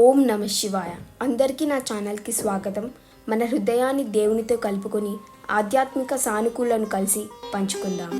ఓం నమ శివాయ. అందరికీ నా ఛానల్కి స్వాగతం. మన హృదయాన్ని దేవునితో కలుపుకొని ఆధ్యాత్మిక సానుకూలను కలిసి పంచుకుందాం.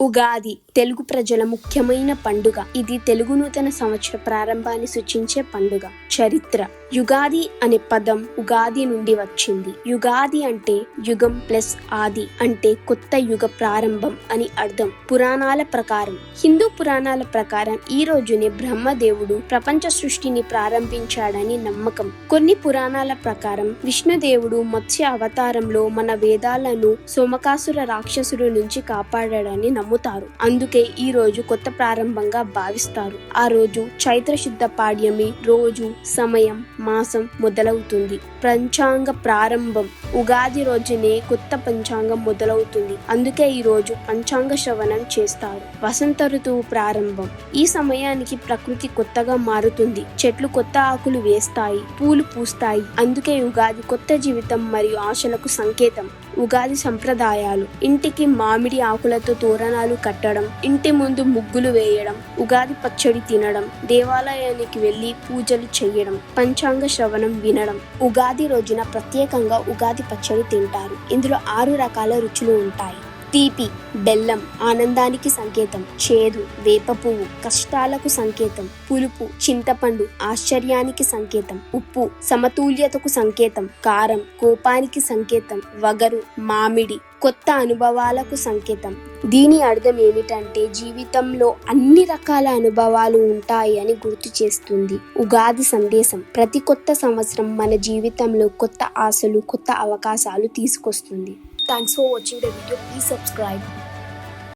ఉగాది తెలుగు ప్రజల ముఖ్యమైన పండుగ. ఇది తెలుగు నూతన సంవత్సర ప్రారంభాన్ని సూచించే పండుగ. చరిత్ర. యుగాది అనే పదం ఉగాది నుండి వచ్చింది. యుగాది అంటే యుగం ప్లస్ ఆది అంటే కొత్త యుగ ప్రారంభం అని అర్థం. పురాణాల ప్రకారం, హిందూ పురాణాల ప్రకారం ఈ రోజునే బ్రహ్మదేవుడు ప్రపంచ సృష్టిని ప్రారంభించాడని నమ్మకం. కొన్ని పురాణాల ప్రకారం విష్ణుదేవుడు మత్స్య అవతారంలో మన వేదాలను సోమకాసుర రాక్షసుడు నుంచి కాపాడాడని నమ్ముతారు. అందుకే ఈ రోజు కొత్త ప్రారంభంగా భావిస్తారు. ఆ రోజు చైత్ర శుద్ధ పాడ్యమి రోజు, సమయం, మాసం మొదలవుతుంది. పంచాంగ ప్రారంభం. ఉగాది రోజునే కొత్త పంచాంగం మొదలవుతుంది. అందుకే ఈ రోజు పంచాంగ శ్రవణం చేస్తారు. వసంత ఋతువు ప్రారంభం. ఈ సమయానికి ప్రకృతి కొత్తగా మారుతుంది. చెట్లు కొత్త ఆకులు వేస్తాయి, పూలు పూస్తాయి. అందుకే ఉగాది కొత్త జీవితం మరియు ఆశలకు సంకేతం. ఉగాది సంప్రదాయాలు. ఇంటికి మామిడి ఆకులతో తోరణాలు కట్టడం, ఇంటి ముందు ముగ్గులు వేయడం, ఉగాది పచ్చడి తినడం, దేవాలయానికి వెళ్లి పూజలు చేయడం, పంచాంగ శ్రవణం వినడం. ఉగాది రోజున ప్రత్యేకంగా ఉగాది పచ్చడి తింటారు. ఇందులో 6 రకాల రుచులు ఉంటాయి. తీపి బెల్లం ఆనందానికి సంకేతం, చేదు వేప పువ్వు కష్టాలకు సంకేతం, పులుపు చింతపండు ఆశ్చర్యానికి సంకేతం, ఉప్పు సమతుల్యతకు సంకేతం, కారం కోపానికి సంకేతం, వగరు మామిడి కొత్త అనుభవాలకు సంకేతం. దీని అర్థం ఏమిటంటే జీవితంలో అన్ని రకాల అనుభవాలు ఉంటాయి అని గుర్తు చేస్తుంది. ఉగాది సందేశం. ప్రతి కొత్త సంవత్సరం మన జీవితంలో కొత్త ఆశలు, కొత్త అవకాశాలు తీసుకొస్తుంది. Thanks for watching the video. Please subscribe.